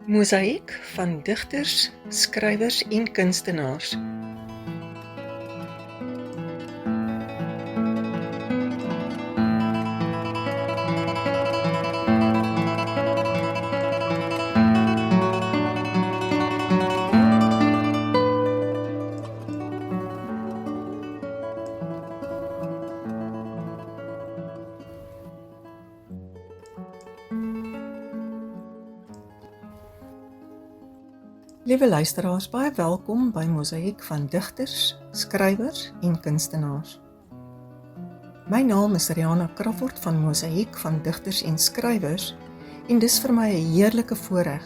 Mosaïek van digters, skrywers en kunstenaars. Liewe luisteraars, baie welkom by Mosaïek van digters, skrywers en kunstenaars. My naam is Rihanna Crawford van Mosaïek van digters en skrywers en dis vir my 'n heerlike voorreg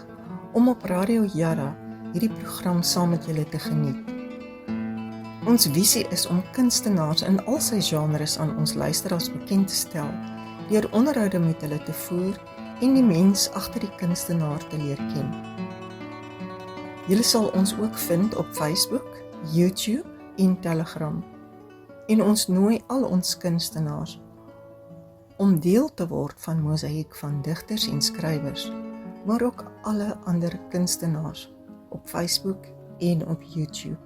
om op Radio Jara hierdie program saam met julle te geniet. Ons visie is om kunstenaars in al sy genres aan ons luisteraars bekend te stel, deur onderhoude met hulle te voer en die mens agter die kunstenaar te leer ken. Julle sal ons ook vind op Facebook, YouTube en Telegram. En ons nooi al ons kunstenaars om deel te word van Mosaïek van digters en skrywers, maar ook alle ander kunstenaars op Facebook en op YouTube.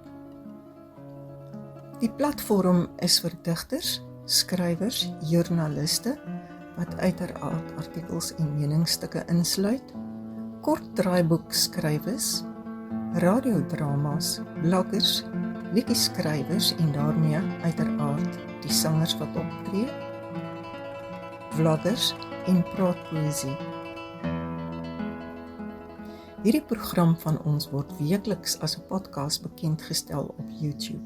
Die platform is vir digters, skrywers, joernaliste, wat uiteraard artikels en meningsstukke insluit, kort draaiboekskrywers, radiodramas, bloggers, liedjieskrywers en daarmee uiteraard die sangers wat optree, vloggers en praatpoesie. Hierdie program van ons word weekliks as 'n podcast bekendgestel op YouTube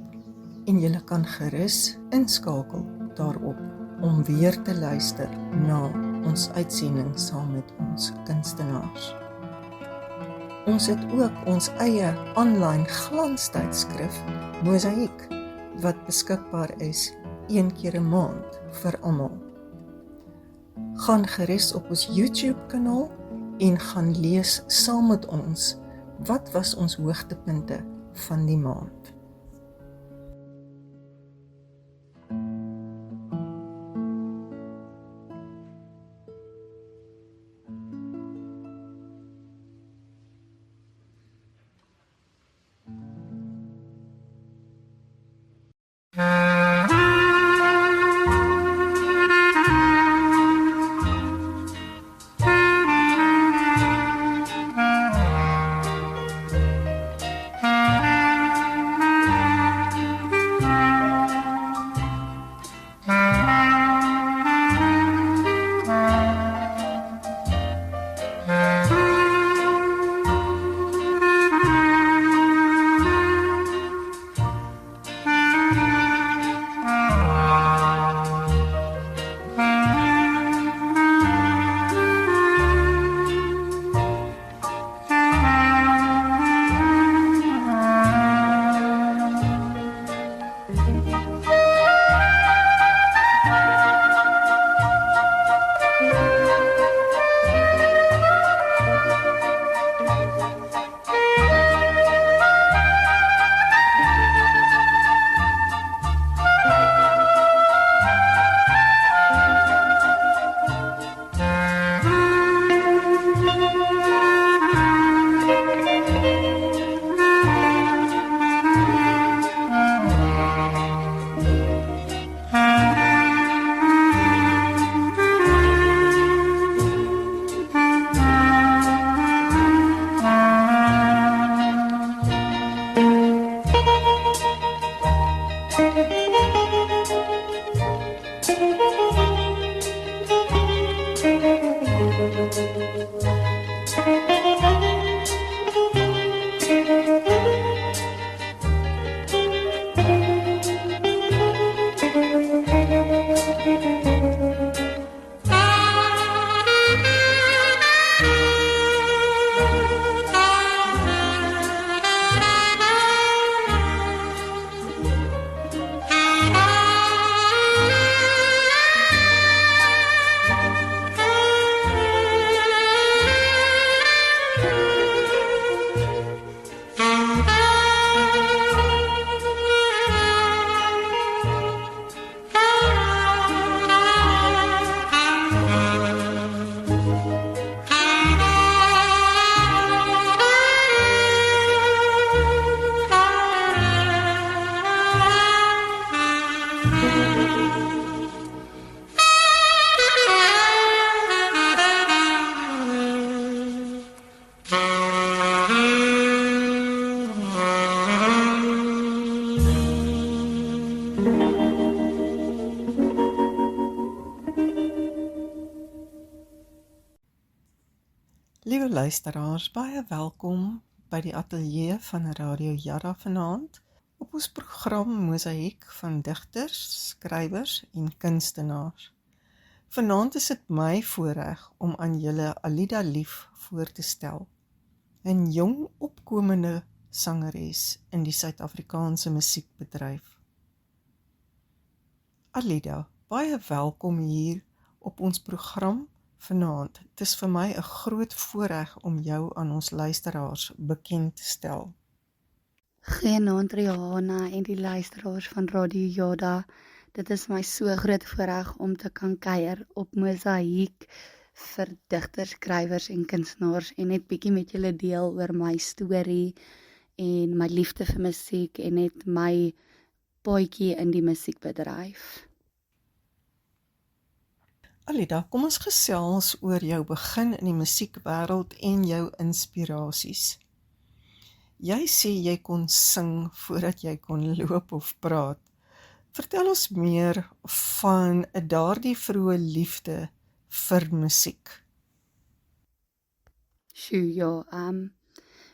en julle kan gerus inskakel daarop om weer te luister na ons uitsending saam met ons kunstenaars. Ons het ook ons eie online glanstydskrif, Mosaïek, wat beskikbaar is 1 keer 'n maand vir almal. Gaan gerus op ons YouTube kanaal en gaan lees saam met ons wat was ons hoogtepunte van die maand. Liewe luisteraars, baie welkom by die ateljee van Radio Jara vanaand op ons program Mosaïek van digters, skrywers en kunstenaars. Vanaand is dit my voorreg om aan julle Alida Lief voor te stel, 'n jong opkomende sangeres in die Suid-Afrikaanse musiekbedryf. Alida, baie welkom hier op ons program vanaand. Het is vir my 'n groot voorreg om jou aan ons luisteraars bekend te stel. Goeienaand Rihanna en die luisteraars van Radio Jada. Dit is my so groot voorreg om te kan kuier op Mosaïek vir digters, skrywers en kunstenaars en net bietjie met julle deel oor my storie en my liefde vir musiek en net my paadjie in die musiekbedryf. Alida, kom ons gesels oor jou begin in die musiekwêreld en jou inspirasies. Jy sê jy kon sing voordat jy kon loop of praat. Vertel ons meer van daardie vroeë liefde vir musiek. Ja,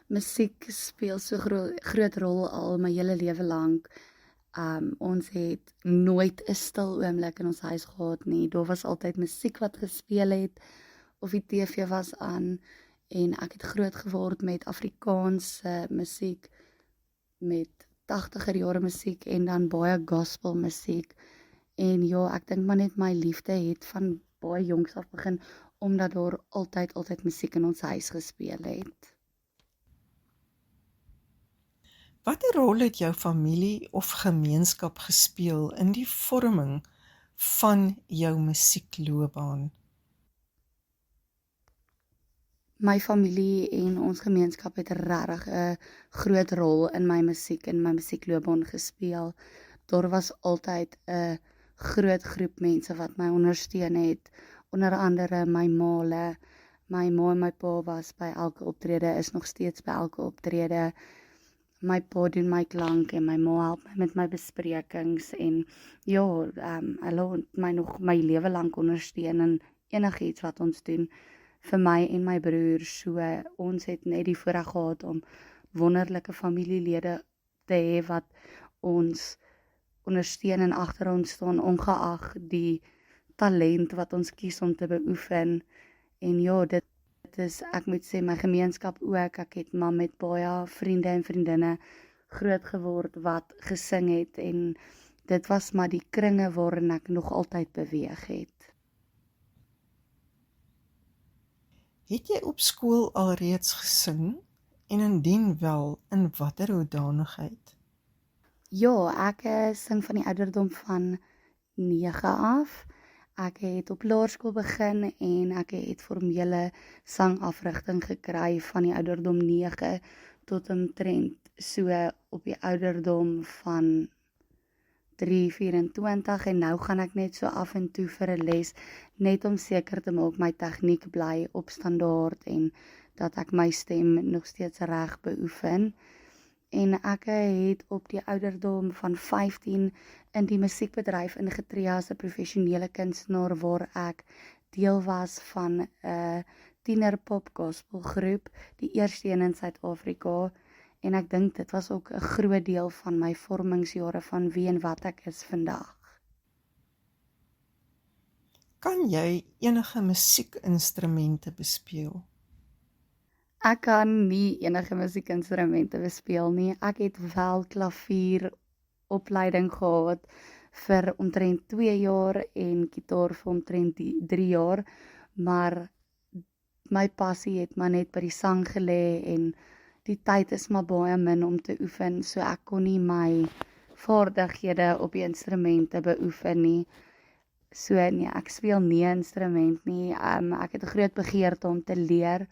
musiek speel so groot rol al my hele lewe lank. Ons het nooit 'n stil oomblik in ons huis gehad nie. Daar was altyd musiek wat gespeel het of die TV was aan en ek het groot geword met Afrikaanse musiek, met 80er jare musiek en dan baie gospel musiek. En ja, ek dink maar net my liefde het van baie jongs af begin omdat daar altyd musiek in ons huis gespeel het. Watter rol het jou familie of gemeenskap gespeel in die vorming van jou musiekloopbaan? My familie en ons gemeenskap het regtig 'n groot rol in my musiek en my musiekloopbaan gespeel. Daar was altyd 'n groot groep mense wat my ondersteun het, onder andere my maale. My ma en my pa was by elke optrede, is nog steeds by elke optrede. My pa doen my klank en my ma help my met my besprekings en ja, hulle het my nog my lewe lank ondersteun in enigiets wat ons doen vir my en my broer. So ons het net die voorreg gehad om wonderlike familielede te hê wat ons ondersteun en agter ons staan ongeag die talent wat ons kies om te beoefen. En ja, dit is, ek moet sê, my gemeenskap ook. Ek het maar met baie vriende en vriendinne groot geword wat gesing het en dit was maar die kringe waarin ek nog altyd beweeg het. Het jy op skool alreeds gesing en indien wel, in watter hoedanigheid? Ja, ek sing van die ouderdom van 9 af. Ek het op laerskool begin en ek het formele sangafrigting gekry van die ouderdom 9 tot omtrent so op die ouderdom van 3-24 en nou gaan ek net so af en toe vir 'n les net om seker te maak my tegniek bly op standaard en dat ek my stem nog steeds reg beoefen. En ek het op die ouderdom van 15 in die musiekbedryf ingetree as 'n professionele kunstenaar waar ek deel was van 'n tienerpop gospelgroep, die eerste een in Suid-Afrika. En ek dink dit was ook 'n groot deel van my vormingsjare van wie en wat ek is vandag. Kan jy enige musiekinstrumente bespeel? Ek kan nie enige musiekinstrumente bespeel nie. Ek het wel klavier opleiding gehad vir omtrent 2 jaar en gitaar vir omtrent 3 jaar, maar my passie het maar net by die sang gelê en die tyd is maar baie min om te oefen, so ek kon nie my vaardighede op die instrumente beoefen nie. So nee, ek speel nie 'n instrument nie. Ek het 'n groot begeerte om te leer,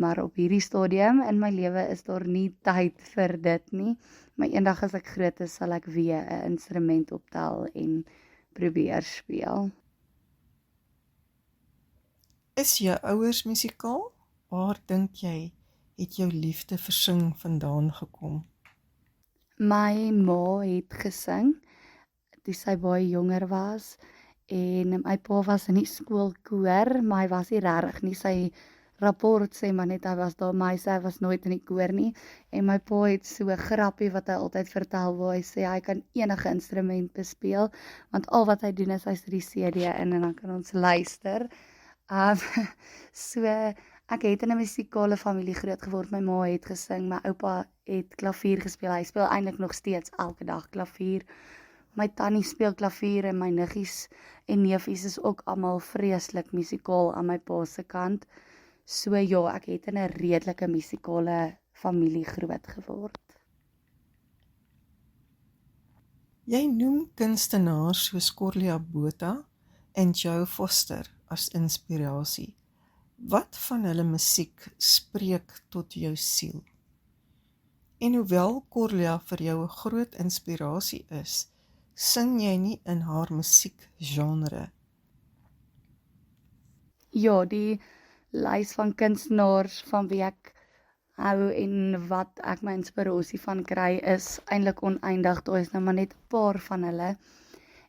maar op hierdie stadium in my lewe is daar nie tyd vir dit nie. Maar eendag as ek groot is, sal ek weer 'n instrument optel en probeer speel. Is jou ouers musikaal? Waar dink jy het jou liefde vir sing vandaan gekom? My ma het gesing toe sy baie jonger was en my pa was in die skoolkoor, maar hy was nie regtig nie sy rapport sê maar net hy was daar, maar hy sê hy was nooit in die koor nie. En my pa het so 'n grappie wat hy altyd vertel, waar hy sê hy kan enige instrument bespeel, want al wat hy doen is hy sit die CD in en dan kan ons luister. So, ek het in 'n musikale familie groot geword. My ma het gesing, my oupa het klavier gespeel. Hy speel eintlik nog steeds elke dag klavier. My tannie speel klavier en my niggies en neefies is ook almal vreeslik musikaal aan my pa se kant. So ja, ek het in 'n redelike musikale familie groot geword. Jy noem kunstenaars soos Corlia Botha en Joe Foster as inspirasie. Wat van hulle musiek spreek tot jou siel? En hoewel Corlia vir jou 'n groot inspirasie is, sing jy nie in haar musiekgenre? Ja, die lys van kunstenaars van wie ek hou en wat ek my inspirasie van kry is eintlik oneindig. Daar is nou maar net 'n paar van hulle.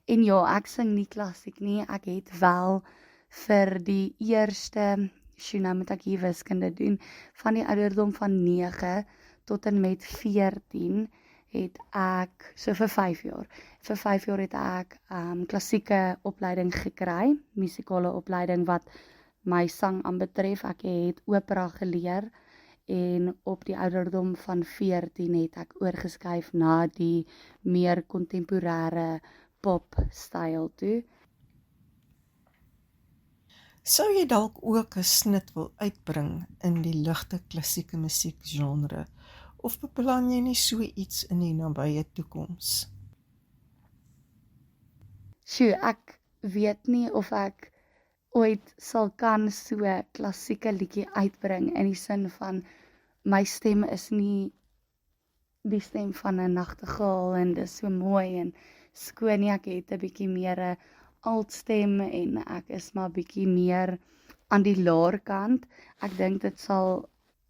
En ja, ek sing nie klassiek nie. Ek het wel vir die eerste, nou moet ek hier wiskunde doen, van die ouderdom van 9 tot en met 14 het ek, so vir 5 jaar. Vir 5 jaar het ek klassieke opleiding gekry, musikale opleiding wat my sang aanbetref. Ek het opera geleer en op die ouderdom van 14 het ek oorgeskuif na die meer kontemporêre popstyl toe. Sou jy dalk ook 'n snit wil uitbring in die ligte klassieke musiekgenre, of beplan jy nie so iets in die nabye toekoms? Ek weet nie of ek ooit sal kan so 'n klassieke liedjie uitbring, in die sin van my stem is nie die stem van 'n nagtegaal en dis so mooi en skoon nie. Ek het 'n bietjie meer 'n altstem en ek is maar bietjie meer aan die laer kant. Ek dink dit sal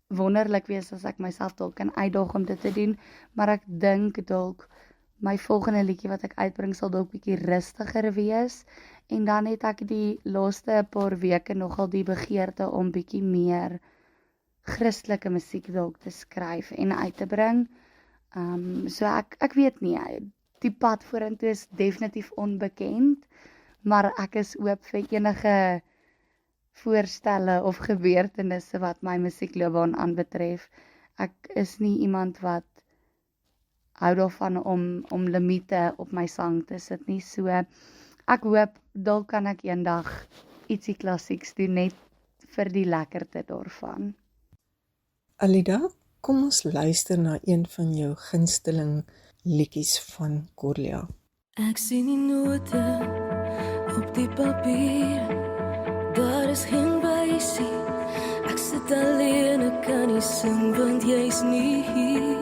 wonderlik wees as ek myself dalk kan uitdaag om dit te doen, maar ek dink dalk my volgende liedjie wat ek uitbring sal dalk bietjie rustiger wees. En dan het ek die laaste paar weke nogal die begeerte om bietjie meer Christelike musiek dalk te skryf en uit te bring. So ek weet nie, die pad vorentoe is definitief onbekend, maar ek is oop vir enige voorstelle of gebeurtenisse wat my musiekloopbaan aanbetref. Ek is nie iemand wat hou daarvan om limite op my sang te sit nie. So ek hoop dalk kan ek eendag ietsie klassieks doen net vir die lekkerte daarvan. Alida, kom ons luister na een van jou gunsteling liedjies van Corlia. Ek sien die note op die papier, daar is geen wysie. Ek sit alleen, ek kan nie sing want jy's nie hier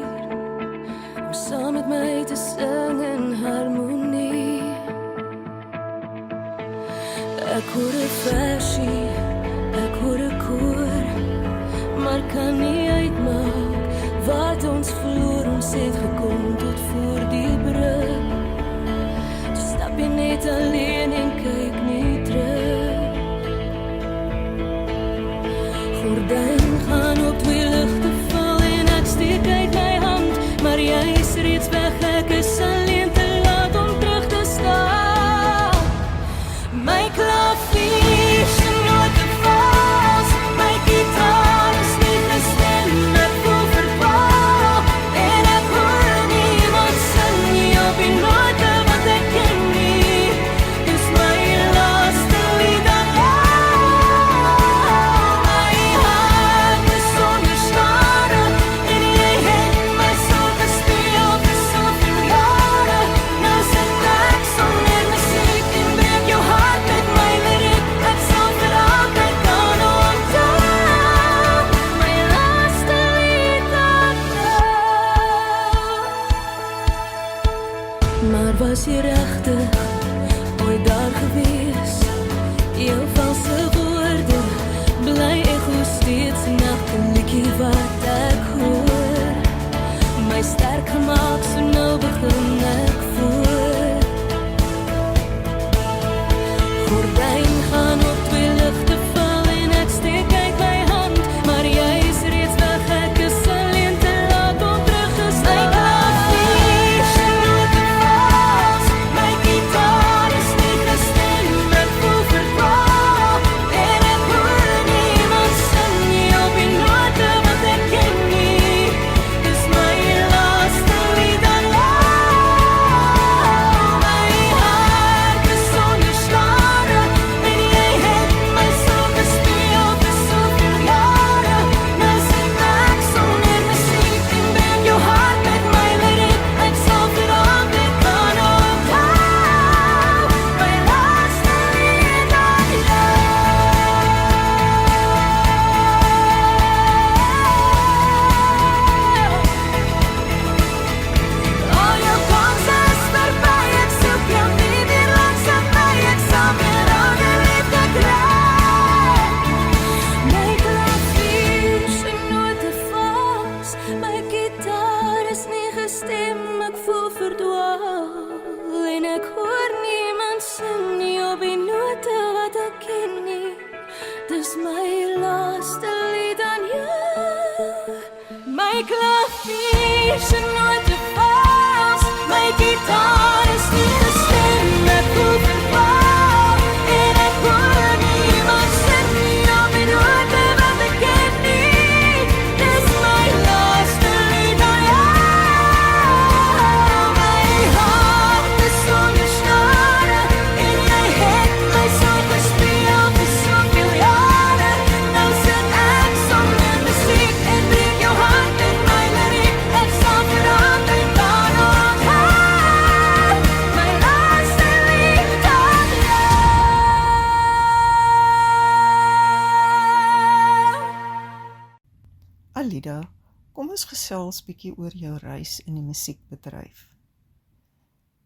om saam met my te sing in harmonie. Ek hoor 'n versie, ek hoor 'n koor, maar kan nie uitmaak wat ons verloor. Ons het gekom tot voor die brug. Toe stap jy net alleen en kyk nie terug. Gordyn gaan op twee ligte val en ek steek uit my hand, maar jy is reeds weg. Ek is alleen te laat om terug te staan. My klavier se note vals, my gitaar is nie gestem. Ek voel verval en ek hoor niemand sing nie op die note wat ek ken nie. Dis my laaste lied aan jou. My hart is sonder snare en jy het my so gespeel vir soveel jare. Nou sit ek sonder musiek en breek jou hart met my liriek. Ek sal vir altyd kan onthou my laaste lied aan jou. Maar was jy regtig ooit daar gewees? Jou valse woorde bly echo steeds na 'n liedjie wat ek hoor. My sterk gemaak, so nou begin ek voor. Gordyn gaan op twee ligte val en ek steek uit my hand, Dis my laaste lied aan jou. My klavier se nooit vals. My gitaar is nie gestem, ek voel verval. En ek hoor niemand sing nie op die note wat ek ken nie. Dis my laaste lied aan jou. My hart is sonder snare, en jy het my so gespeel vir soveel jare. Nou sit ek sonder musiek en breek jou hart met my liriek. Ek sal vir altyd daaraan onthou. My laaste lied aan jou. Alida, kom ons gesels bietjie oor jou reis in die musiekbedryf.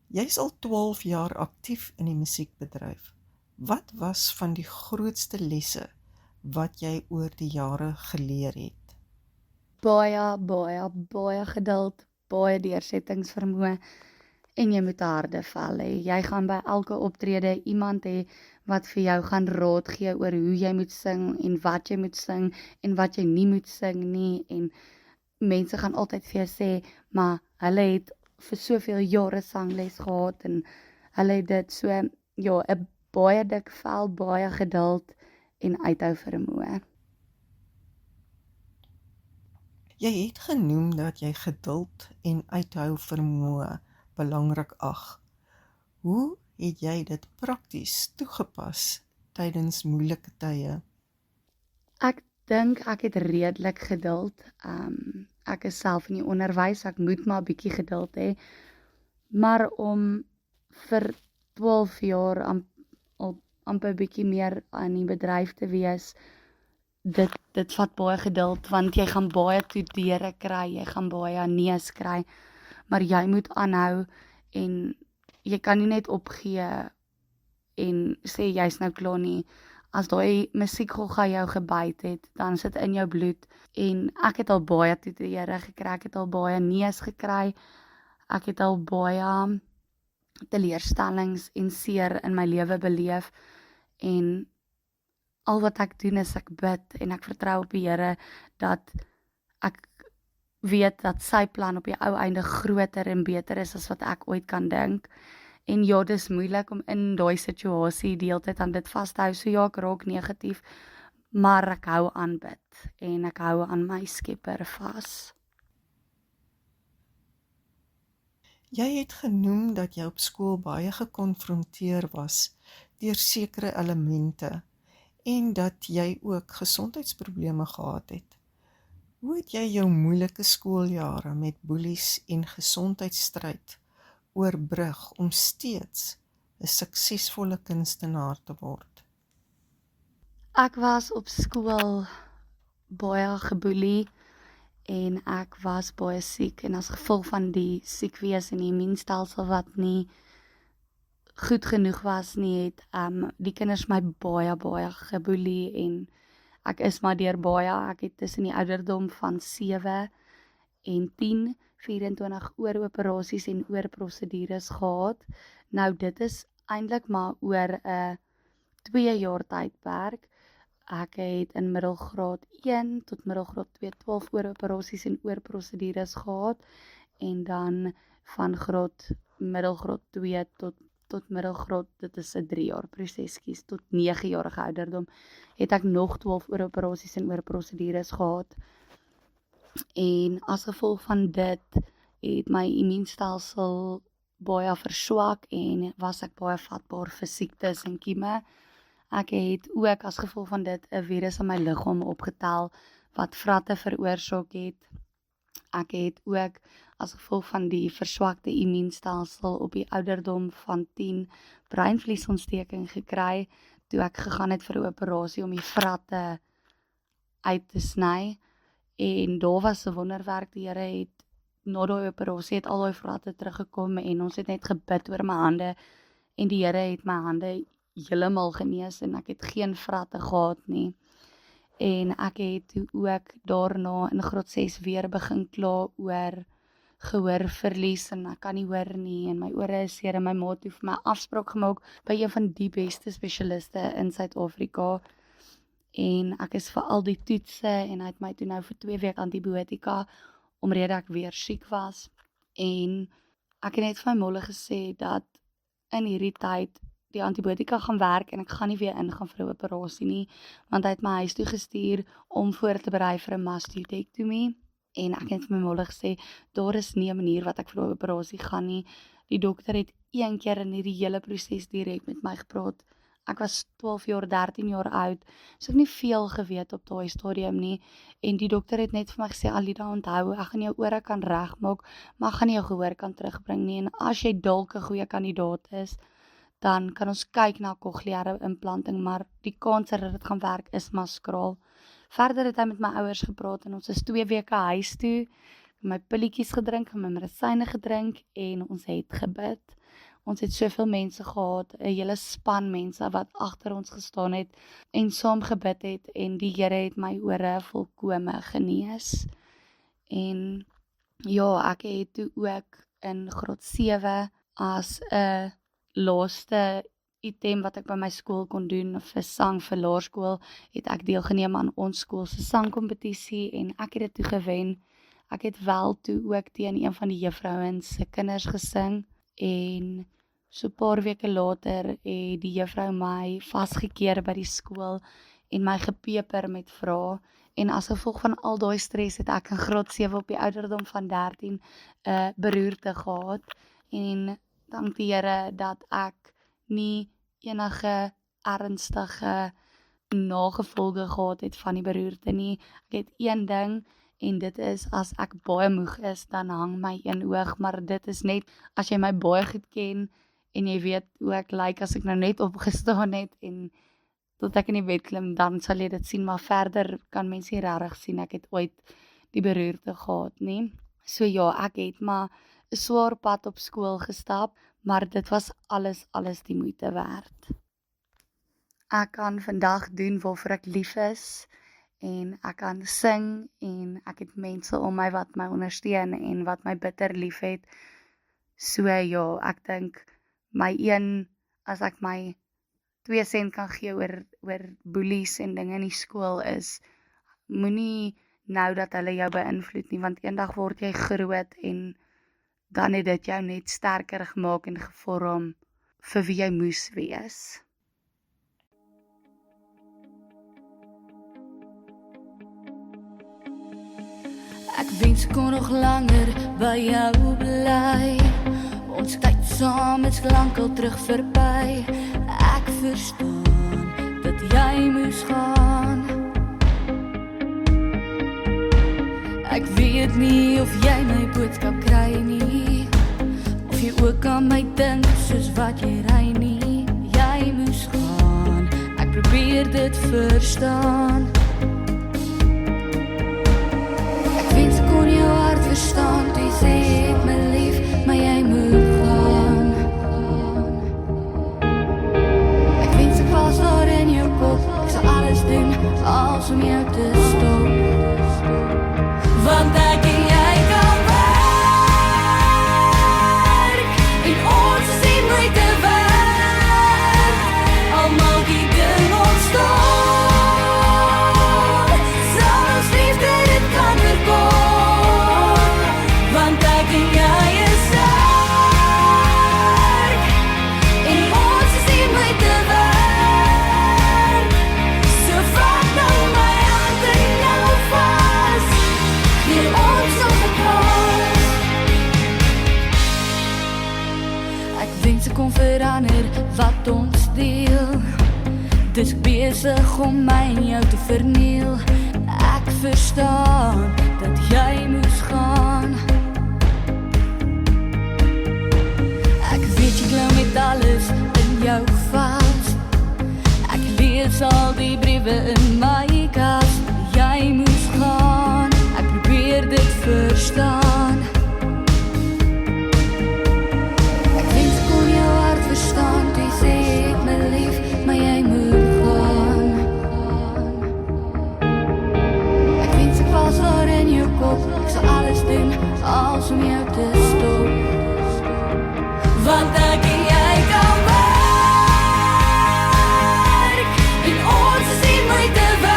Jy is al 12 jaar aktief in die musiekbedryf. Wat was van die grootste lesse wat jy oor die jare geleer het? Baie geduld, baie deursettingsvermoë en jy moet 'n harde vel hê. Jy gaan by elke optrede iemand hê wat vir jou gaan raad gee oor hoe jy moet sing en wat jy moet sing en wat jy nie moet sing nie, en mense gaan altyd vir jou sê, maar hulle het vir soveel jare sangles gehad en hulle het dit so, ja, 'n baie dik vel, baie geduld en uithou vermoë. Jy het genoem dat jy geduld en uithou vermoë belangrik ag. Hoe het jy dit prakties toegepas tydens moeilike tye? Ek dink ek het redelik geduld. Ek is self in die onderwys, ek moet maar 'n bietjie geduld hê. Maar om vir 12 jaar amper 'n bietjie meer aan die bedryf te wees, dit vat baie geduld, want jy gaan baie toedere kry, jy gaan baie nees kry, maar jy moet aanhou en jy kan nie net opgee en sê jy's nou klaar nie. As daai musiekgogga jou gebyt het, dan sit in jou bloed, en ek het al baie toedere gekry, ek het al baie nees gekry, ek het al baie teleurstellings en seer in my lewe beleef, en al wat ek doen is ek bid en ek vertrou op die Here dat ek weet dat sy plan op die ou einde groter en beter is as wat ek ooit kan dink. En ja, dis moeilik om in daai situasie die hele tyd aan dit vas te hou. So ja, ek raak negatief, maar ek hou aan bid en ek hou aan my Skepper vas. Jy het genoem dat jy op skool baie gekonfronteer was deur sekere elemente en dat jy ook gesondheidsprobleme gehad het. Hoe het jy jou moeilike skooljare met boelies en gesondheidsstryd oorbrug om steeds 'n suksesvolle kunstenaar te word? Ek was op skool baie geboelie en ek was baie siek, en as gevolg van die siek wees en die immuunstelsel wat nie goed genoeg was nie, het die kinders my baie geboelie, en ek is maar deur baie, ek het tussen die ouderdom van 7 en 10, 24 ooroperasies en oorprosedures gehad. Nou dit is eintlik maar oor 'n 2 jaar tydperk. Ek het in middelgraad 1 tot middelgraad 2 12 ooroperasies en oorprosedures gehad, en dan van middelgraad 2 tot middelgraad, dit is 'n 3 jaar proses, tot 9 jarige ouderdom, het ek nog 12 ooroperasies en oorprosedures gehad. En as gevolg van dit het my immuunstelsel baie verswak en was ek baie vatbaar vir siektes en kieme. Ek het ook as gevolg van dit 'n virus in my liggaam opgetel wat vratte veroorsaak het. Ek het ook as gevolg van die verswakte immuunstelsel op die ouderdom van 10 breinvliesontsteking gekry, toe ek gegaan het vir 'n operasie om die vratte uit te sny. En daar was 'n wonderwerk, die Here het na daai operasie het al daai vratte teruggekom, en ons het net gebid oor my hande, en die Here het my hande heeltemal genees en ek het geen vratte gehad nie. En ek het ook daarna in graad 6 weer begin kla oor gehoorverlies, en ek kan nie hoor nie, en my ore is seer, en my ma het vir my afspraak gemaak by een van die beste spesialiste in Suid-Afrika. en ek is vir al die toetse en hy het my toe nou vir 2 weke antibiotika omrede ek weer siek was en ek het net vir my molle gesê dat in hierdie tyd die antibiotika gaan werk en ek gaan nie weer ingaan vir 'n operasie nie, want hy het my huis toe gestuur om voor te berei vir 'n mastectomie en ek het vir my molle gesê, daar is nie 'n manier wat ek vir 'n operasie gaan nie. Die dokter het 1 keer in hierdie hele proses direk met my gepraat. Ek was 12 jaar, 13 jaar oud, so ek nie veel geweet op daai stadium nie, en die dokter het net vir my gesê, Alida, onthou, ek gaan jou ore kan regmaak, maar ek gaan nie jou gehoor kan terugbring nie, en as jy dalk 'n goeie kandidaat is, dan kan ons kyk na cochleaire implanting, maar die kans dat dit gaan werk is maar skraal. Verder het hy met my ouers gepraat en ons is 2 weke huis toe, my pilletjies gedrink, my medisyne gedrink en ons het gebid. Ons het soveel mense gehad, 'n hele span mense wat agter ons gestaan het en saam gebid het en die Here het my ore volkome genees. En ja, ek het toe ook in graad 7 as 'n laaste item wat ek by my skool kon doen vir sang vir laerskool, het ek deelgeneem aan ons skool se sangkompetisie en ek het dit toe gewen. Ek het wel toe ook teen een van die juffrouens se kinders gesing en so 'n paar weke later het die juffrou my vasgekeer by die skool en my gepeper met vrae en as gevolg van al daai stres het ek in graad 7 op die ouderdom van 13 'n beroerte gehad en dank die Here dat ek nie enige ernstige nagevolge gehad het van die beroerte nie. Ek het een ding en dit is as ek baie moeg is, dan hang my een oog, maar dit is net as jy my baie goed ken en jy weet hoe ek lyk as ek nou net opgestaan het en tot ek in die bed klim, dan sal jy dit sien, maar verder kan mense nie regtig sien ek het ooit die beroerte gehad nie. So ja, ek het maar 'n swaar pad op skool gestap, maar dit was alles die moeite werd. Ek kan vandag doen waarvoor ek lief is en ek kan sing en ek het mense om my wat my ondersteun en wat my bitter lief het. So ja, ek dink as ek my 2 sent kan gee oor boelies en dinge in die skool is, moenie nou dat hulle jou beïnvloed nie, want eendag word jy groot en dan het dit jou net sterker gemaak en gevorm vir wie jy moes wees. Ek wens ek kon nog langer by jou bly. Ons tyd saam is lankal terug verby. Ek verstaan dat jy moes gaan. Ek weet nie of jy my boodskap kry nie, of jy ook aan my dink soos wat jy ry nie. Jy moes gaan, ek probeer dit verstaan. Ek wens ek kon jou hart verstaan, toe jy sê ek my lief, maar jy moet gaan. Ek wens ek was daar in jou kop, ek sal alles doen, als om jou te stop. Want ek en jy kan werk en ons is nie moeite werd. Al maak die ding ontstaan, sal ons liefde dit kan voorkom. Want ek en jy is sterk en ons is nie moeite werd. So vat nou my hand en nou vas. Hier ons op die kans. Ek wens ek kon verander wat ons deel. Dis besig om my en jou te verniel. Ek verstaan dat jy moes gaan. Ek weet jy glo met alles in jou vas. Ek lees al die briewe in my kas. Jy moes gaan, ek probeer dit verstaan. Ek wens ek kon jou hart verstaan, toe jy sê ek my lief, maar jy moet gaan. Ek wens ek was daar in jou kop, ek sal alles doen, als om jou te stop. Want ek en jy kan werk en ons is nie moeite werd.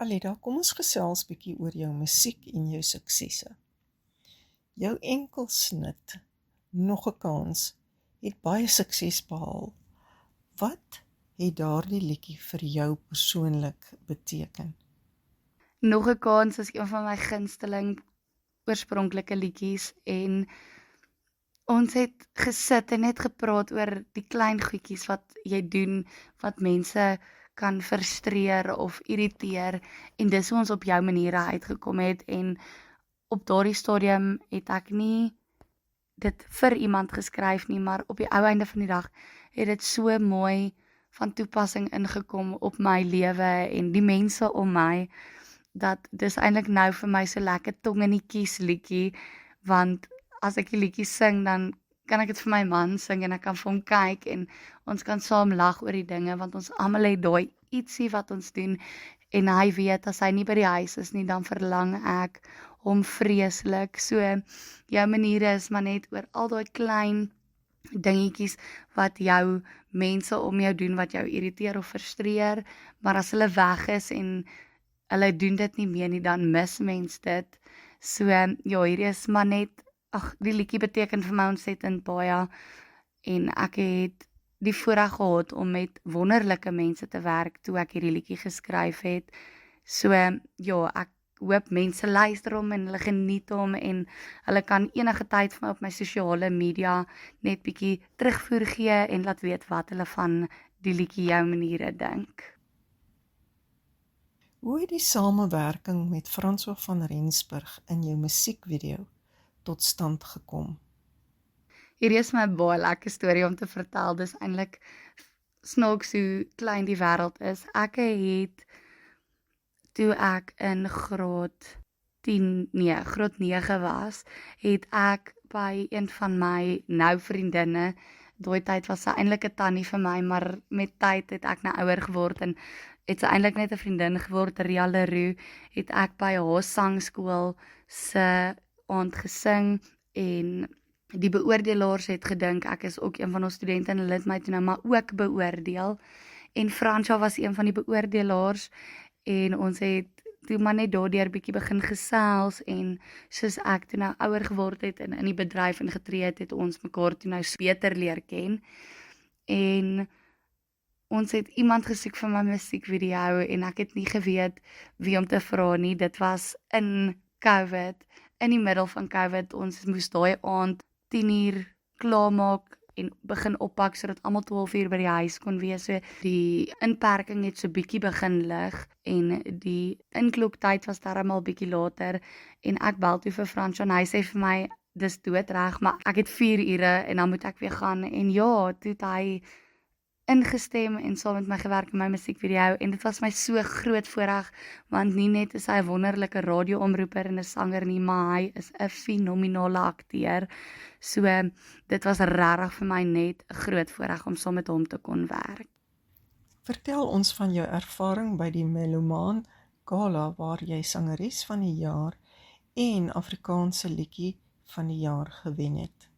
Alida, kom ons gesels bietjie oor jou musiek en jou suksesse. Jou enkelsnit, Nog 'n kans, het baie sukses behaal. Wat het daardie liedjie vir jou persoonlik beteken? Nog 'n kans is een van my gunsteling oorspronklike liedjies en ons het gesit en net gepraat oor die klein goedjies wat jy doen, wat mense kan frustreer of irriteer en dis hoe ons op jou maniere uitgekom het en op daardie stadium het ek nie dit vir iemand geskryf nie, maar op die ou einde van die dag het dit so mooi van toepassing ingekom op my lewe en die mense om my, dat dis eintlik nou vir my so lekker tong in die kies liedjie, want as ek die liedjie sing, dan kan ek dit vir my man sing en ek kan vir hom kyk en ons kan saam lag oor die dinge, want ons almal het daai ietsie wat ons doen en hy weet as hy nie by die huis is nie, dan verlang ek hom vreeslik. So, jou maniere is maar net oor al daai klein dingetjies wat jou mense om jou doen, wat jou irriteer of frustreer, maar as hulle weg is en hulle doen dit nie meer nie, dan mis mens dit. So, ja, hierdie is maar net, die liedjie beteken vir my ontsettend baie en ek het die voorreg gehad om met wonderlike mense te werk toe ek hierdie liedjie geskryf het. So, ja, ek hoop mense luister hom en hulle geniet hom en hulle kan enige tyd vir my op my sosiale media net bietjie terugvoer gee en laat weet wat hulle van die liedjie Jou Maniere dink. Hoe het die samewerking met François van Rensburg in jou musiekvideo tot stand gekom? Hierdie is my baie lekker storie om te vertel. Dis eintlik snaaks hoe klein die wêreld is. Ek het, toe ek in graad 9 was, het ek by een van my nou vriendinne, daai tyd was sy eintlik 'n tannie vir my, maar met tyd het ek nou ouer geword en het sy eintlik net 'n vriendin geword, Ria Leroux, het ek by haar sangskool se aand gesing en die beoordelaars het gedink ek is ook een van ons studente en hulle het my toe nou maar ook beoordeel en Fransja was een van die beoordelaars en ons het toe maar net daardeur bietjie begin gesels en soos ek toe nou ouer geword het en in die bedryf ingetree het ons mekaar toe nou beter leer ken en ons het iemand gesoek vir my musiekvideo en ek het nie geweet wie om te vra nie. Dit was in COVID, in die middel van COVID. Ons moes daai aand 10:00 klaarmaak en begin oppak sodat almal 12:00 by die huis kon wees. So die inperking het so bietjie begin lig en die inkloktyd was darmal bietjie later en ek bel toe vir Frans en hy sê vir my dis doodreg, maar ek het 4 ure en dan moet ek weer gaan en ja, toe het hy ingestem en saam met my gewerk in my musiekvideo en dit was my so groot voorreg want nie net is hy 'n wonderlike radioomroeper en 'n sanger nie, maar hy is 'n fenominale akteur. So dit was regtig vir my net 'n groot voorreg om saam met hom te kon werk. Vertel ons van jou ervaring by die Melomaan Gala waar jy sangeres van die jaar en Afrikaanse liedjie van die jaar gewen het.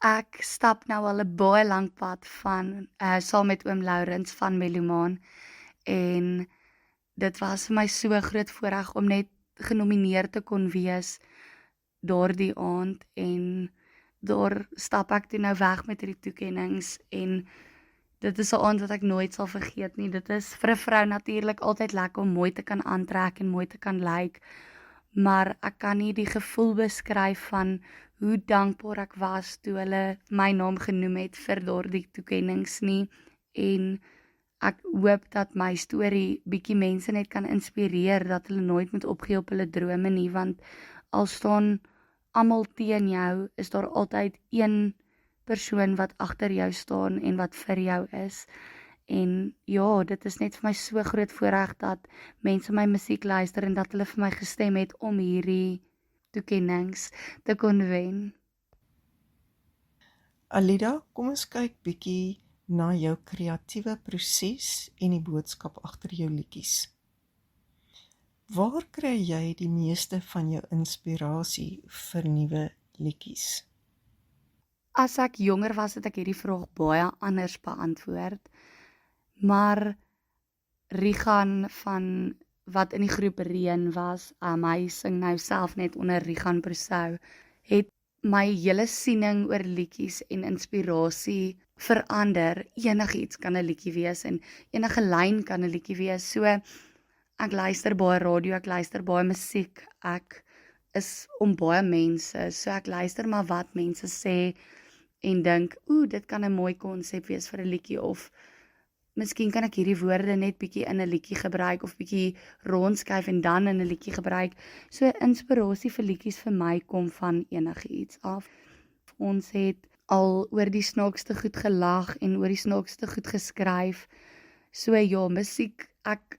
Ek stap nou al 'n baie lank pad van saam met oom Lourens van Melomaan en dit was vir my so groot voorreg om net genomineer te kon wees daardie aand en daar stap ek toe nou weg met hierdie toekennings en dit is 'n aand wat ek nooit sal vergeet nie. Dit is vir 'n vrou natuurlik altyd lekker om mooi te kan aantrek en mooi te kan lyk, maar ek kan nie die gevoel beskryf van hoe dankbaar ek was toe hulle my naam genoem het vir daardie toekennings nie en ek hoop dat my storie bietjie mense net kan inspireer dat hulle nooit moet opgee op hulle drome nie, want al staan almal teen jou, is daar altyd een persoon wat agter jou staan en wat vir jou is. En ja, dit is net vir my so groot voorreg dat mense my musiek luister en dat hulle vir my gestem het om hierdie toekennings te kon wen. Alida, kom ons kyk bietjie na jou kreatiewe proses en die boodskap agter jou liedjies. Waar kry jy die meeste van jou inspirasie vir nuwe liedjies? As ek jonger was, het ek hierdie vraag baie anders beantwoord, maar Rigan van wat in die groep Reën was, hy sing nou self net onder Rigan Persou, het my hele siening oor liedjies en inspirasie verander. Enigiets kan 'n liedjie wees en enige lyn kan 'n liedjie wees. So ek luister baie radio, ek luister baie musiek, ek is om baie mense, so ek luister maar wat mense sê en dink, dit kan 'n mooi konsep wees vir 'n liedjie, of miskien kan ek hierdie woorde net bietjie in 'n liedjie gebruik, of bietjie rondskuif en dan in 'n liedjie gebruik. So inspirasie vir liedjies vir my kom van enigiets af. Ons het al oor die snaakste goed gelag en oor die snaakste goed geskryf. So ja, musiek,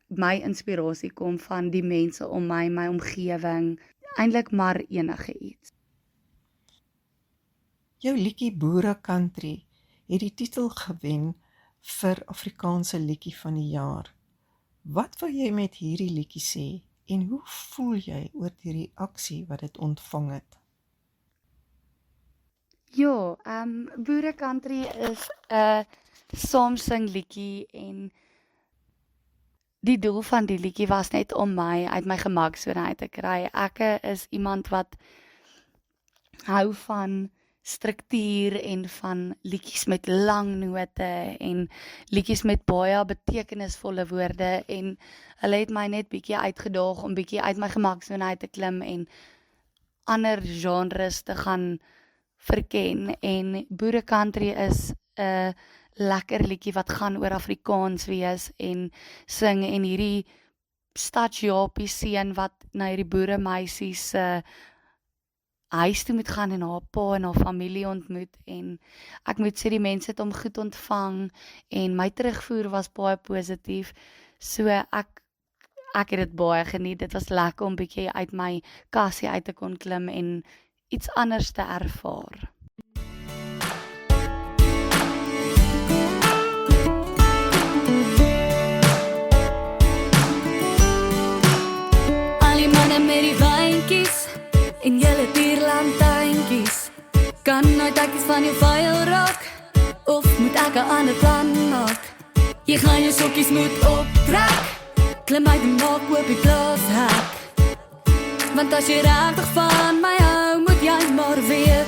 my inspirasie kom van die mense om my omgewing, eintlik maar enige iets. Jou liedjie Boere Country het die titel gewen vir Afrikaanse liedjie van die jaar. Wat wil jy met hierdie liedjie sê en hoe voel jy oor die reaksie wat dit ontvang het? Ja, Boere Country is 'n saamsing liedjie en die doel van die liedjie was net om my uit my gemaksone uit te kry. Ek is iemand wat hou van struktuur en van liedjies met lang note en liedjies met baie betekenisvolle woorde, en hulle het my net bietjie uitgedaag om bietjie uit my gemaksone uit te klim en ander genres te gaan verken. En Boere Country is 'n lekker liedjie wat gaan oor Afrikaans wees en sing, en hierdie stadsjapie seun wat na hierdie boeremeisie se huis toe moet gaan en haar pa en haar familie ontmoet, en ek moet sê die mense het hom goed ontvang en my terugvoer was baie positief. So ek het dit baie geniet. Dit was lekker om bietjie uit my kassie uit te kon klim en iets anders te ervaar. Al die manne met die wijntjies en julle dierlantuintjies, kan nooit ekkies van jou vuil raak, of moet ek 'n ander plan maak? Jy gaan jou sokkies moet optrek, klim uit en maak oop die plaashek. Want as jy regtig van my hou, moet jy maar weet,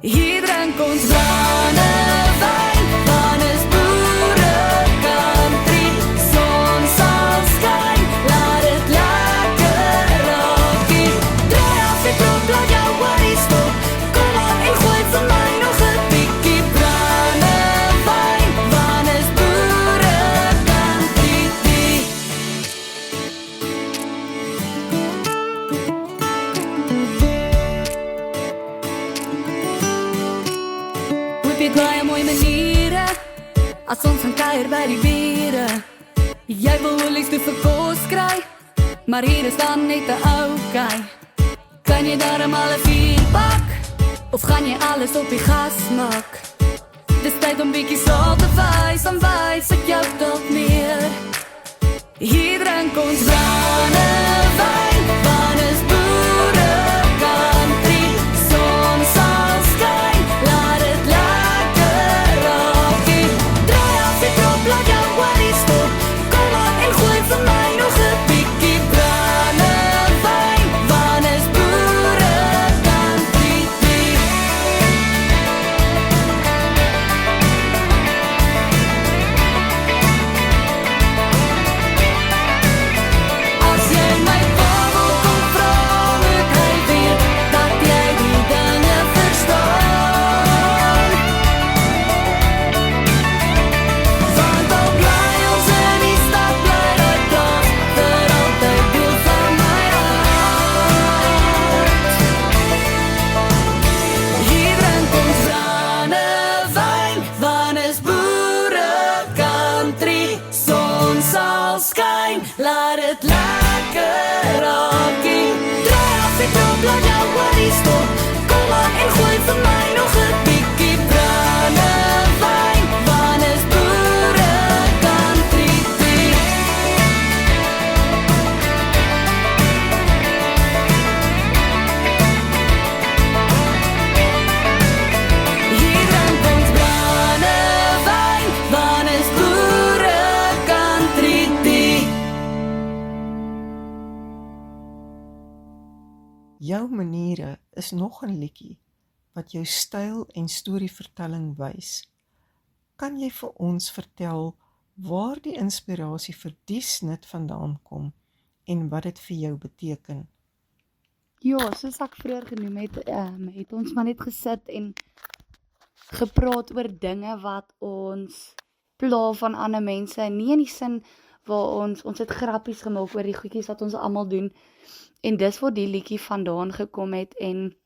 hier drink ons brandewyn, want is Boere Country, son sal skyn, laat dit lekker raakie. Draai af die klop, laat jou worries stop, kom aan en gooi vir my nog 'n bietjie brandewyn, want is Boere Country. Hoop jy baie mooi maniere, as ons gaan kuier by die bure. Jy wil olies te vir kos kry, maar hier is dan net 'n oukai. Kan jy darm al 'n 4 pak, of gaan jy alles op die gas maak? Dis tyd om bietjie sal te wys, dan wys ek jou dalk meer. Hier drink ons brandewyn, want is Boere Country, son sal skyn, laat dit lekker raakie. Draai af die klop, laat jou worries stop, kom aan en gooi vir my nog 'n bietjie brandewyn, want is Boere Country. As jy my pa wil kom vra, moet hy weet dat jy die dinge verstaan. Want al bly ons in die stad, bly daai plaas vir altyd deel van my hart. Hier drink ons brandewyn, want is Boere Country, son sal skyn, laat dit lekker raakie. Draai af die klop, laat jou worries stop, kom aan en gooi vir my nog 'n bietjie brandewyn, want is Boere Country. Hier drink ons brandewyn, want is Boere Country. Jou maniere is nog 'n liedjie wat jou styl en storievertelling wys. Kan jy vir ons vertel waar die inspirasie vir die snit vandaan kom en wat dit vir jou beteken? Ja, soos ek vroeër genoem het ons maar net gesit en gepraat oor dinge wat ons pla van ander mense, nie in die sin waar ons het grappies gemaak oor die goedjies wat ons almal doen, en dis waar die liedjie vandaan gekom het, en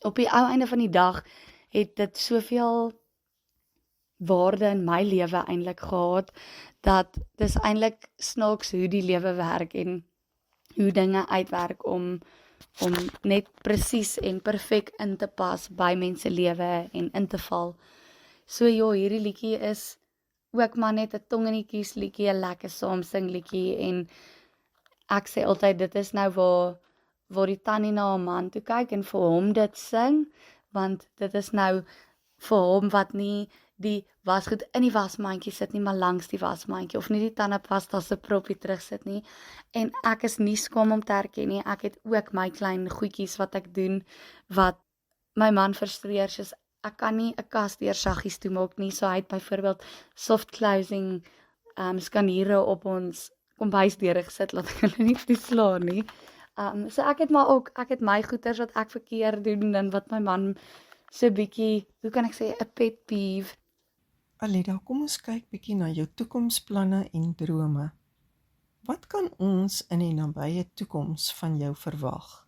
op die ou einde van die dag het dit soveel waarde in my lewe eintlik gehad, dat dis eintlik snaaks hoe die lewe werk en hoe dinge uitwerk om net presies en perfek in te pas by mense lewe en in te val. So ja, hierdie liedjie is ook maar net 'n tong in die kies liedjie, 'n lekker saamsing liedjie, en ek sê altyd dit is nou waar die tannie na 'n man toe kyk en vir hom dit sing, want dit is nou vir hom wat nie die wasgoed in die wasmandjie sit nie, maar langs die wasmandjie, of nie die tandepasta se propie terug sit nie. En ek is nie skaam om te erken nie, ek het ook my klein goedjies wat ek doen, wat my man frustreer, soos ek kan nie 'n kas deur saggies toemaak nie, so hy het byvoorbeeld soft closing skaniere op ons kombuisdeure gesit, laat ek hulle nie toeslaan nie. So ek het my goeters wat ek verkeerd doen, en wat my man so bietjie, hoe kan ek sê, 'n pet peeve. Alida, kom ons kyk bietjie na jou toekomsplanne en drome. Wat kan ons in die nabye toekoms van jou verwag?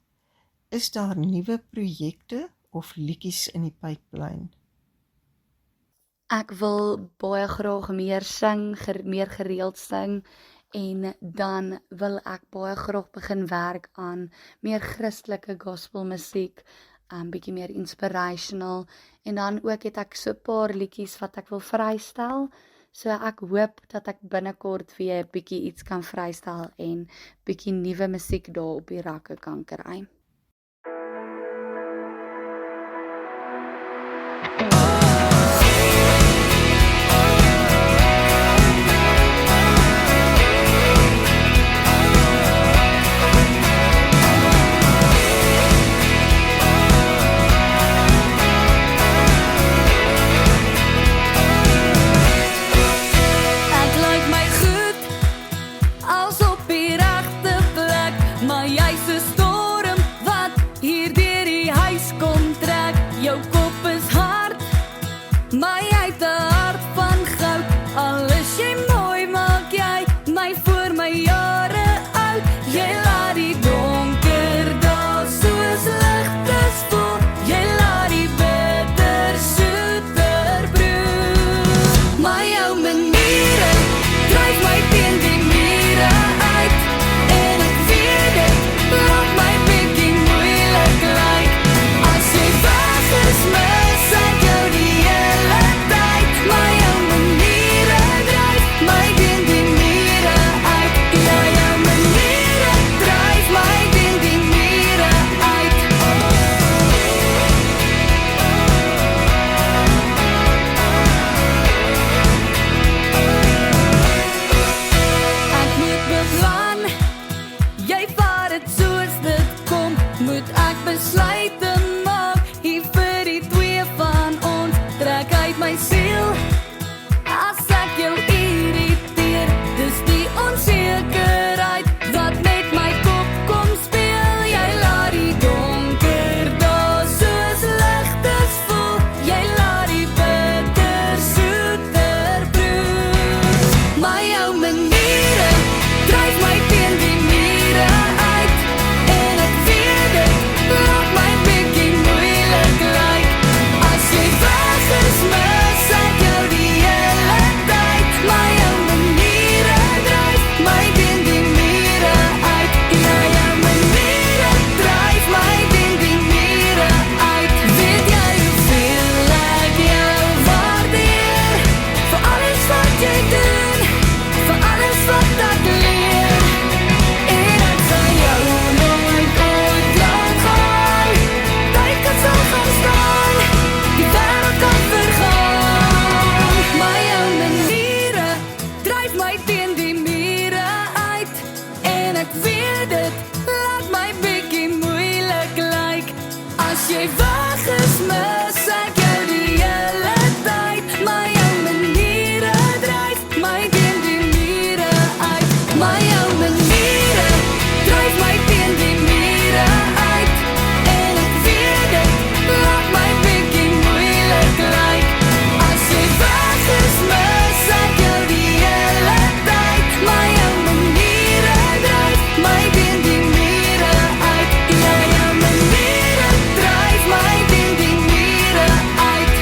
Is daar nuwe projekte of liedjies in die pyplyn? Ek wil baie graag meer sing, meer gereeld sing, en dan wil ek baie graag begin werk aan meer Christelike gospelmusiek, bietjie meer inspirational, en dan ook het ek so 'n paar liedjies wat ek wil vrystel, so ek hoop dat ek binnekort weer bietjie iets kan vrystel en bietjie nuwe musiek daar op die rakke kan kry. Ek weet dit, laat my bietjie moeilik jy weg is, mis ek jou die hele tyd. Maar jou maniere dryf my teen die mure uit. Maar jou maniere dryf my teen die mure uit. En ek weet dit, laat my bietjie moeilik lyk. As jy weg is, mis ek jou die hele tyd. Maar jou maniere dryf my teen die mure uit. Ja, jou maniere dryf my teen die mure uit.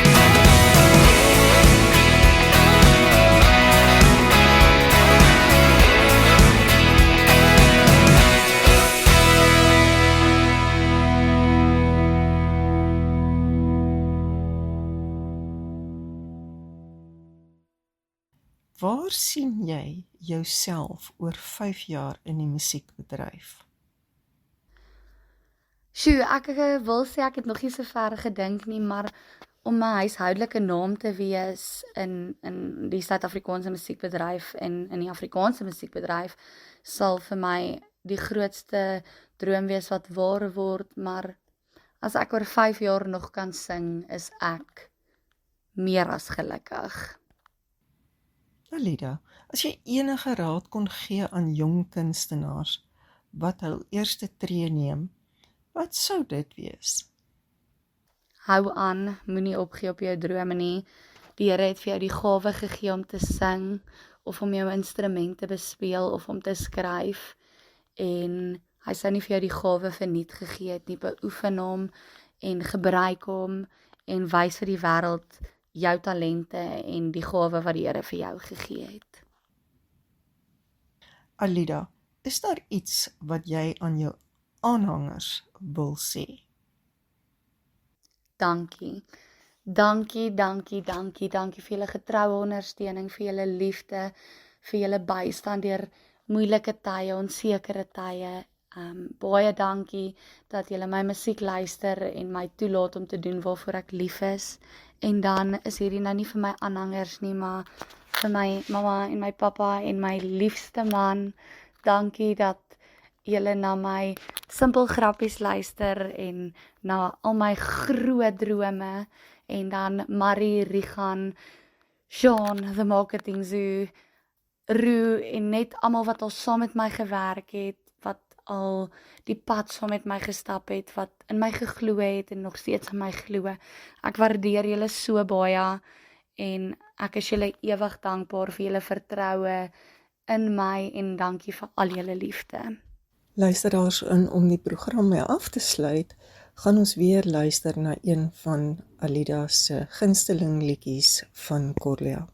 Waar sien jy jouself oor 5 jaar in die musiekbedryf? Sjoe, ek wil sê ek het nog nie so ver gedink nie, maar om my huishoudelike naam te wees in die Suid-Afrikaanse musiekbedryf en in die Afrikaanse musiekbedryf sal vir my die grootste droom wees wat waar word, maar as ek oor 5 jaar nog kan sing, is ek meer as gelukkig. Alida, as jy enige raad kon gee aan jong kunstenaars wat hul eerste tree neem, wat sou dit wees? Hou aan, moenie opgee op jou drome nie. Die Here het vir jou die gawe gegee om te sing, of om jou instrument te bespeel, of om te skryf, en hy sou nie vir jou die gawe verniet gegee het nie. Beoefen hom, en gebruik hom, en wys vir die wêreld jou talente, en die gawe wat die Here vir jou gegee het. Alida, is daar iets wat jy aan jou aanhangers wil sê? Dankie. Dankie vir julle getroue ondersteuning, vir julle liefde, vir julle bystand deur moeilike tye, onsekere tye. Baie dankie dat julle my musiek luister en my toelaat om te doen waarvoor ek lief is. En dan is hierdie nou nie vir my aanhangers nie, maar vir my mamma en my pappa en my liefste man. Dankie dat julle na my simpel grappies luister en na al my groot drome, en dan Marie, Rigan, Sean, The Marketing Zoo, Roo en net almal wat al saam met my gewerk het, wat al die pad saam met my gestap het, wat in my geglo het en nog steeds in my glo. Ek waardeer julle so baie en ek is julle ewig dankbaar vir julle vertroue in my en dankie vir al julle liefde. Luisteraars, om die program mee af te sluit, gaan ons weer luister na een van Alida se gunsteling liedjies van Corlia.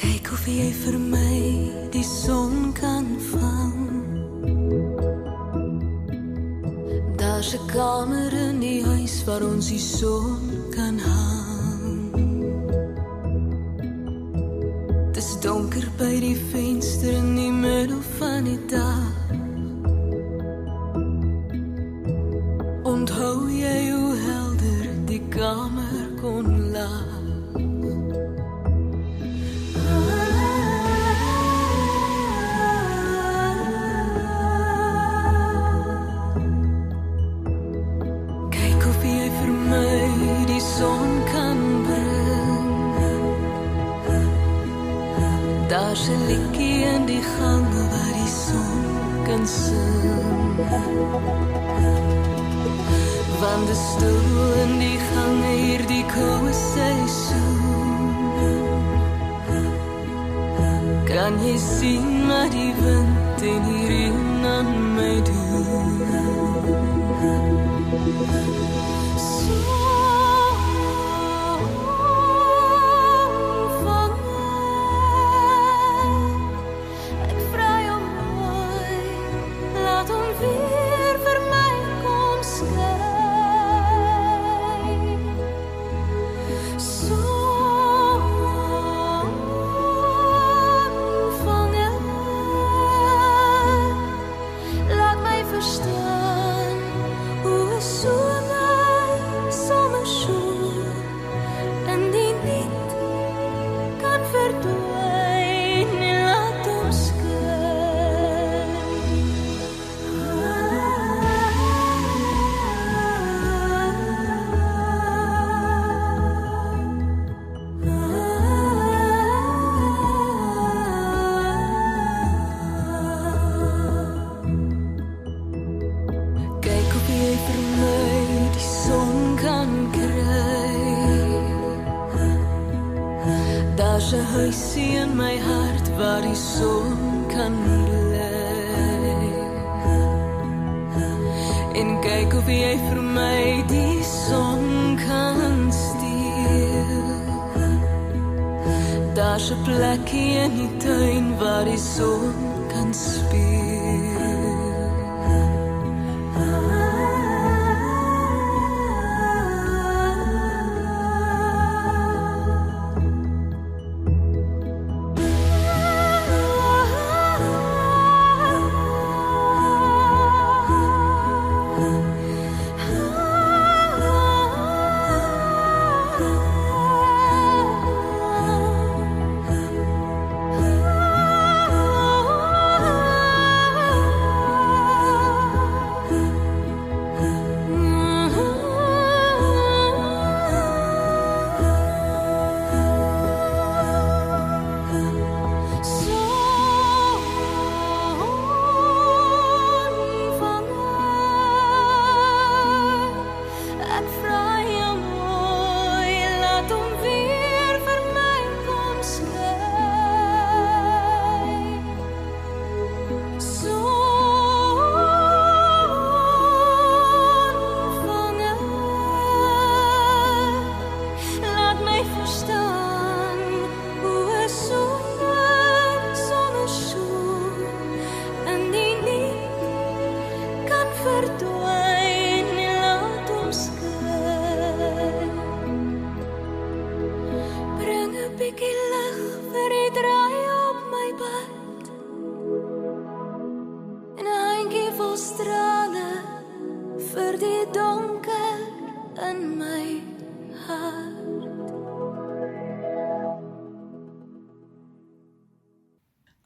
Kyk of jy vir my die son kan vang. Daar's 'n kamer in die huis waar ons die son kan hang. Dis donker by die venster in die middel van die dag. Onthou jy hoe helder die kamer kon laat? Daar's 'n liedjie in die gang waar die son kan sing. Want die stil in die gang hier die koue seisoen. Kan jy sien wat die wind en die reën aan my doen? Daar's 'n huisie in my hart waar die son kan bly. En kyk of jy vir my die son kan steel. Daar's 'n plekkie in die tuin waar die son kan speel.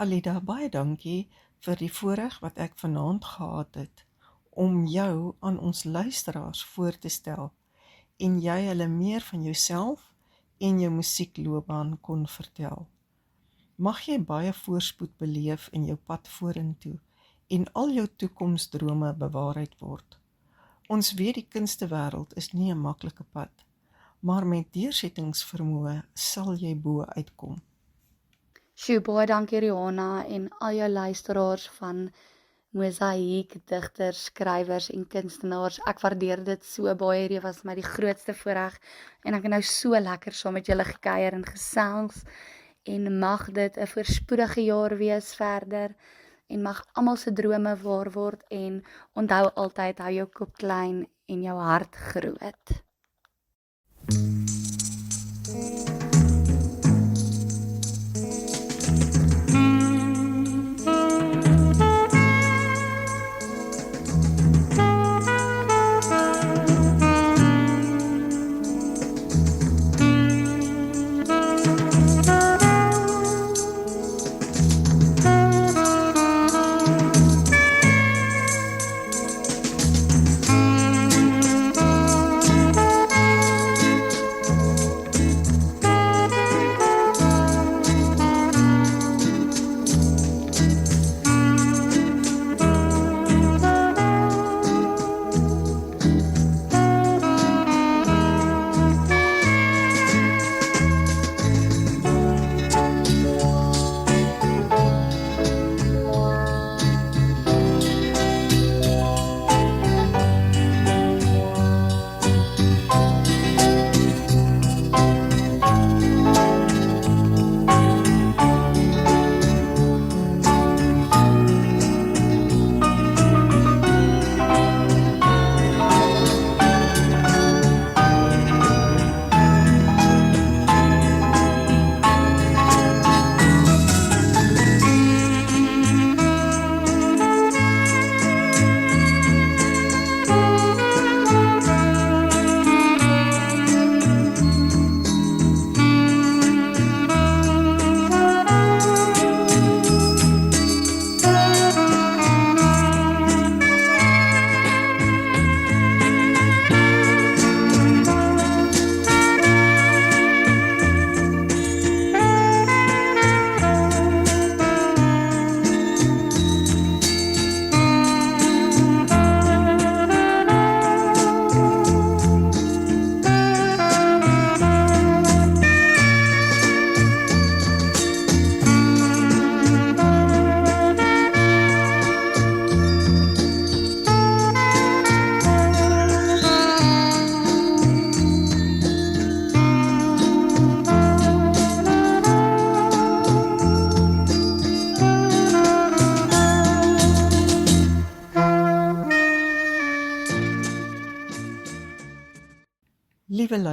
Alida, baie dankie vir die voorreg wat ek vanaand gehad het om jou aan ons luisteraars voor te stel en jy hulle meer van jouself en jou musiekloopbaan kon vertel. Mag jy baie voorspoed beleef in jou pad vorentoe en al jou toekomsdrome bewaarheid word. Ons weet die kunstewêreld is nie 'n maklike pad, maar met deursettingsvermoë sal jy bo uitkom. Sjoe, baie dankie Rihanna en al jou luisteraars van Mosaïek, digters, skrywers en kunstenaars. Ek waardeer dit so baie, hierdie was my die grootste voorreg en ek het nou so lekker saam met julle gekuier en gesels en mag dit 'n voorspoedige jaar wees verder en mag almal se drome waar word en onthou altyd, hou jou kop klein en jou hart groot.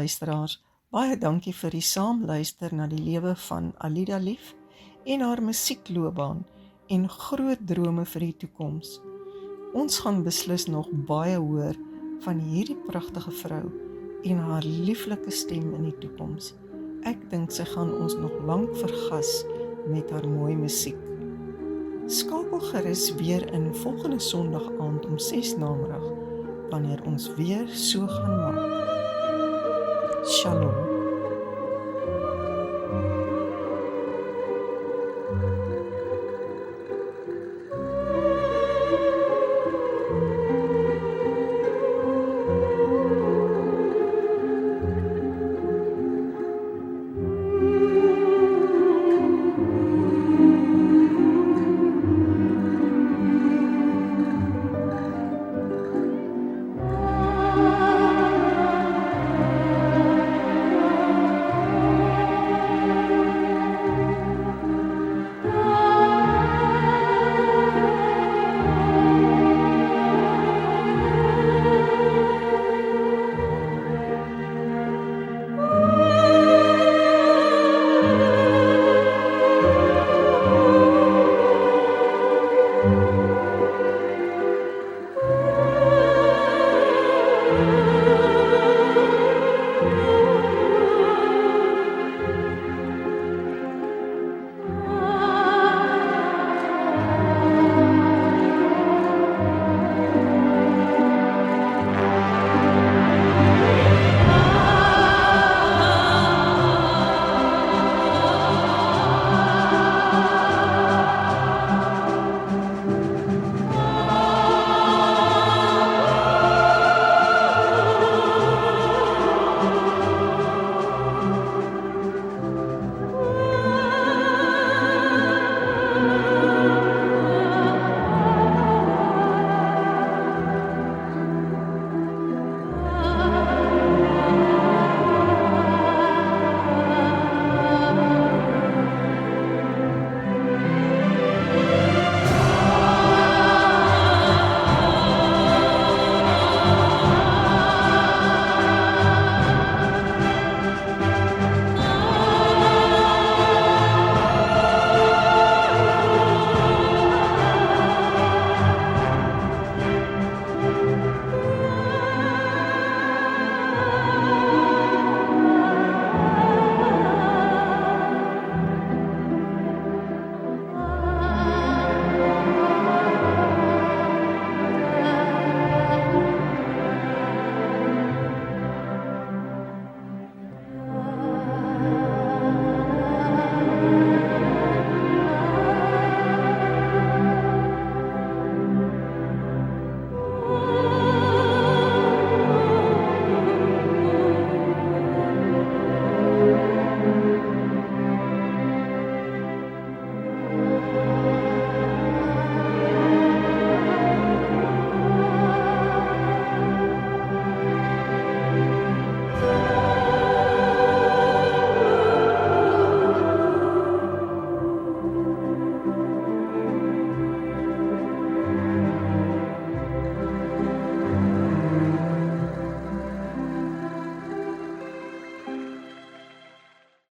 luisteraars, baie dankie vir die saamluister na die lewe van Alida Lief en haar musiekloopbaan en groot drome vir die toekoms. Ons gaan beslis nog baie hoor van hierdie pragtige vrou en haar lieflike stem in die toekoms. Ek dink sy gaan ons nog lank vergas met haar mooi musiek. Skakel gerus weer in volgende Sondag aand om 6 namiddag, wanneer ons weer so gaan maak. Shalom.